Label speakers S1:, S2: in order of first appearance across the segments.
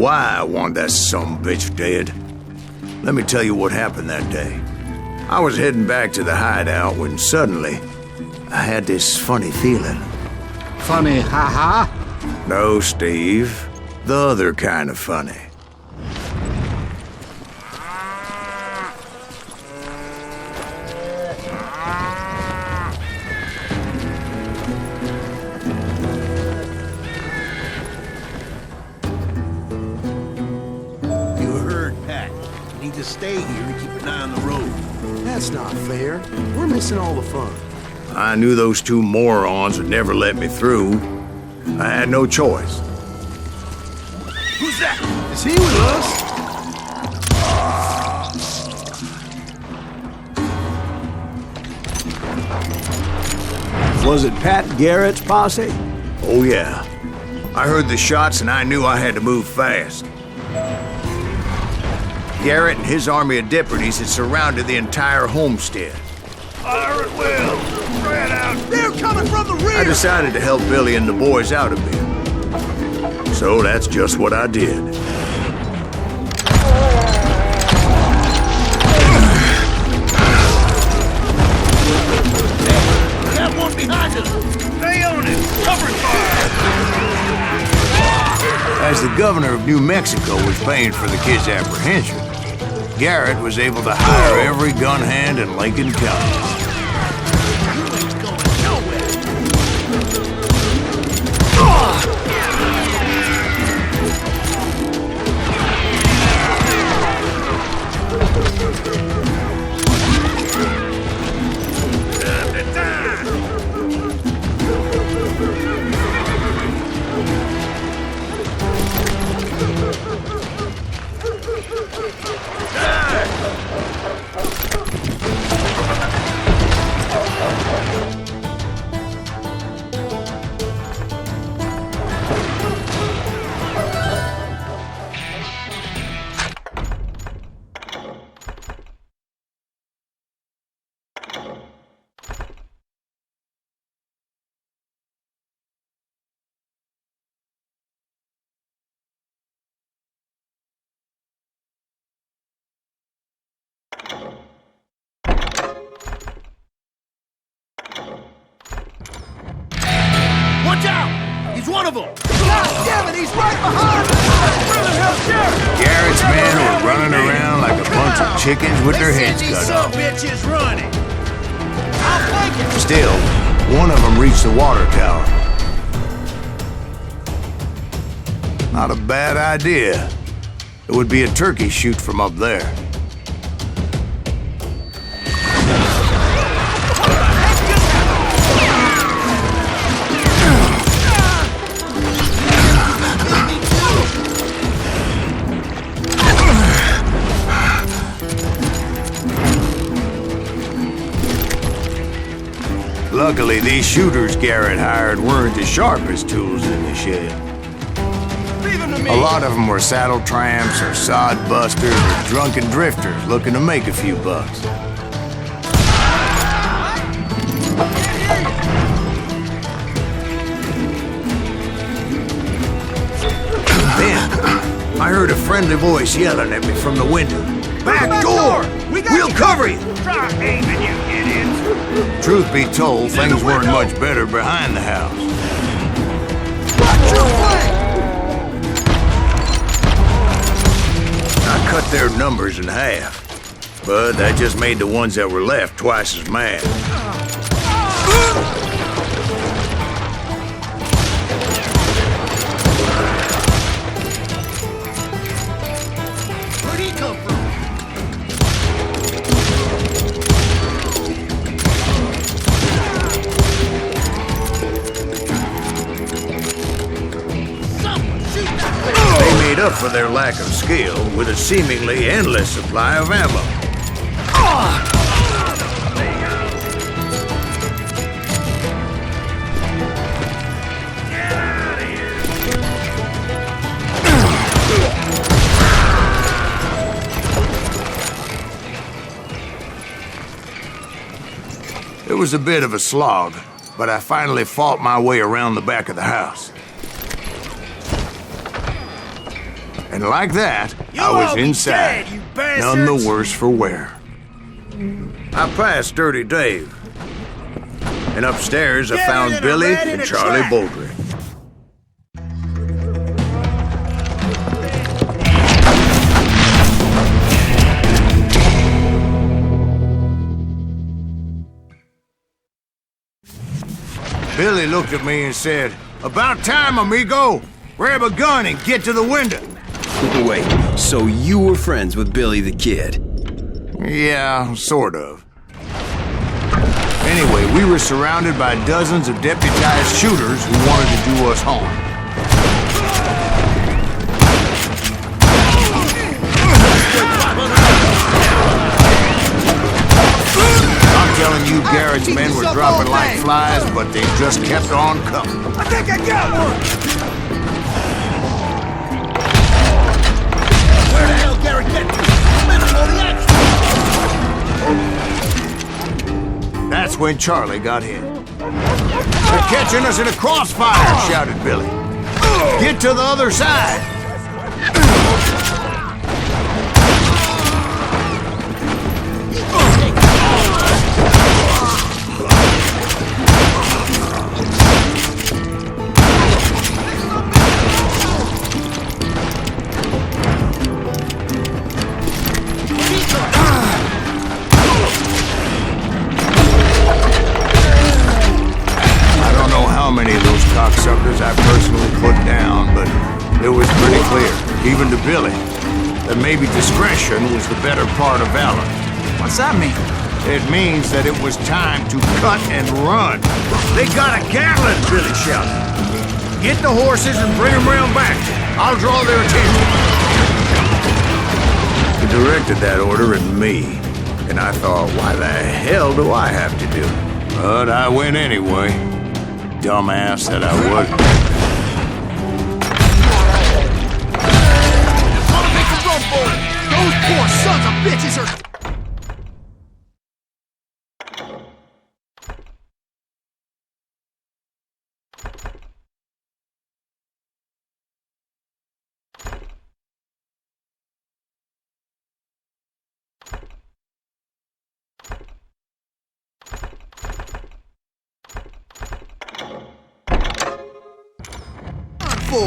S1: why I want that sumbitch dead. Let me tell you what happened that day. I was heading back to the hideout when suddenly I had this funny feeling.
S2: Funny, haha?
S1: No, Steve. The other kind of funny.
S3: You heard Pat. You need to stay here and keep an eye on the road.
S4: That's not fair. We're missing all the fun.
S1: I knew those two morons would never let me through. I had no choice.
S3: Who's that?
S4: Is he with us?
S5: Was it Pat Garrett's posse?
S1: Oh yeah. I heard the shots and I knew I had to move fast. Garrett and his army of deputies had surrounded the entire homestead.
S3: Fire at will! Spread out!
S4: They're coming from the rear!
S1: I decided to help Billy and the boys out a bit. So that's just what I did.
S3: Got one behind us! Stay on it! Cover fire!
S1: As the governor of New Mexico was paying for the kid's apprehension, Garrett was able to hire every gun hand in Lincoln County.
S3: You ain't going nowhere! Watch out! He's one of them!
S4: God damn it, he's right behind us!
S1: Garrett's men were running around like a bunch of chickens with their heads cut off.
S3: Bitches running! I'll flank it!
S1: Still, one of them reached the water tower. Not a bad idea. It would be a turkey shoot from up there. Luckily, these shooters Garrett hired weren't the sharpest tools in the shed. A lot of them were saddle tramps or sod busters or drunken drifters looking to make a few bucks. Then, I heard a friendly voice yelling at me from the window. Back door! We'll cover you!
S3: Try aiming, you idiots!
S1: Truth be told, things weren't much better behind the house. I cut their numbers in half, but that just made the ones that were left twice as mad.
S3: Where'd he come from?
S1: They made up for their lack of skill with a seemingly endless supply of ammo. It was a bit of a slog, but I finally fought my way around the back of the house. And like that,
S3: You
S1: I was
S3: all be
S1: inside,
S3: dead, you
S1: none the
S3: bastards.
S1: worse for wear. I passed Dirty Dave. And upstairs I
S3: Get
S1: found
S3: it in a
S1: Billy
S3: rat in
S1: and
S3: a
S1: Charlie
S3: trap.
S1: Baldry. Billy looked at me and said, "About time, amigo. Grab a gun and get to the window."
S6: Wait, so you were friends with Billy the Kid?
S1: Yeah, sort of. Anyway, we were surrounded by dozens of deputized shooters who wanted to do us harm. I'm telling you, Garrett's men were dropping like flies, but they just kept on coming.
S3: I think I got one! Where the hell Garrett get to? I'm in all the action!
S1: That's when Charlie got hit. "They're catching us in a crossfire," shouted Billy. "Get to the other side." Many of those cocksuckers I personally put down, but it was pretty clear, even to Billy, that maybe discretion was the better part of valor.
S7: What's that mean?
S1: It means that it was time to cut and run.
S3: They got a Gatling, Billy shouted. Get the horses and bring them round back. I'll draw their attention.
S1: He directed that order at me, and I thought, why the hell do I have to do it? But I went anyway. Dumbass that I was.
S4: Wanna make a run for it? Those poor sons of bitches are...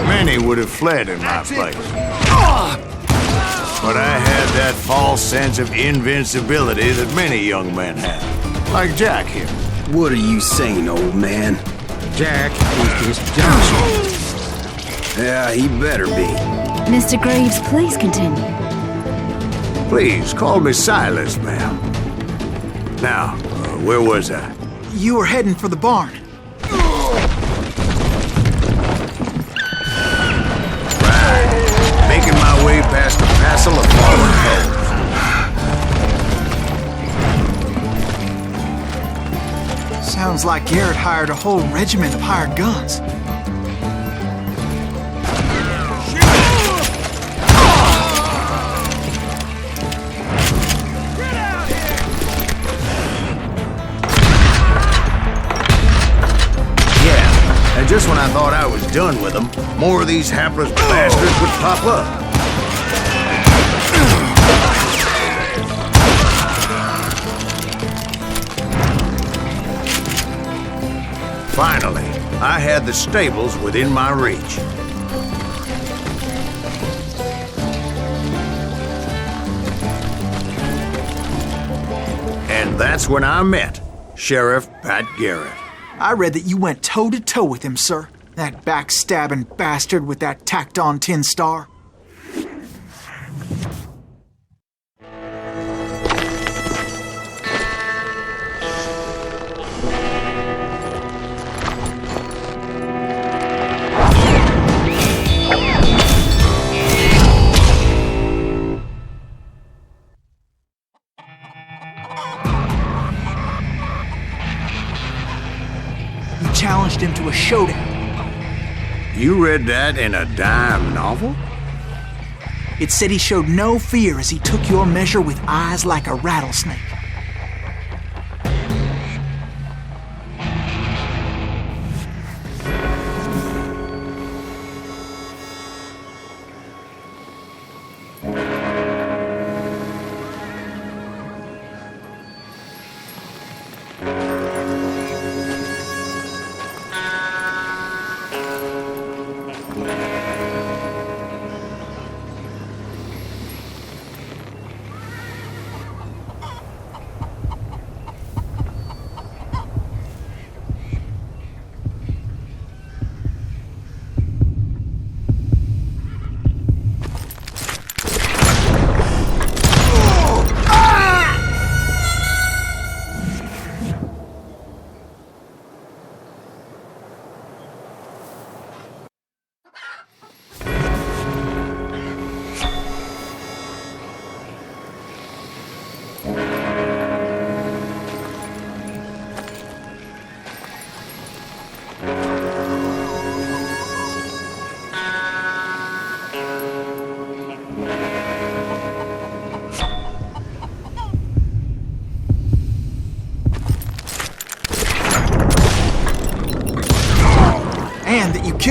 S1: Many would have fled in my place. But I had that false sense of invincibility that many young men have. Like Jack here.
S6: What are you saying, old man?
S2: Jack is Johnson.
S6: Yeah, he better be.
S8: Mr. Graves, please continue.
S1: Please, call me Silas, ma'am. Now, where was I?
S7: You were heading for the barn.
S1: Making my way past a passel of fallen foes.
S7: Sounds like Garrett hired a whole regiment of hired guns.
S1: Yeah, and just when I thought I was done with them, more of these hapless bastards would pop up. Finally, I had the stables within my reach. And that's when I met Sheriff Pat Garrett.
S7: I read that you went toe-to-toe with him, sir. That backstabbing bastard with that tacked-on tin star. Challenged him to a showdown.
S1: You read that in a dime novel?
S7: It said he showed no fear as he took your measure with eyes like a rattlesnake.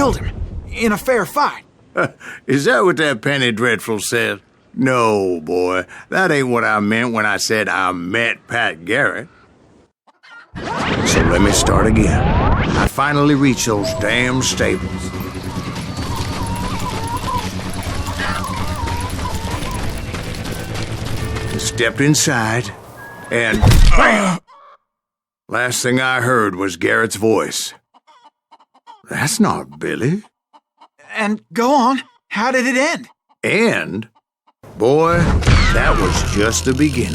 S7: killed him in a fair fight.
S1: Is that what that Penny Dreadful said? No, boy. That ain't what I meant when I said I met Pat Garrett. So let me start again. I finally reached those damn stables. Stepped inside, and bam! Last thing I heard was Garrett's voice. That's not Billy.
S7: And go on, how did it end?
S1: And, boy, that was just the beginning.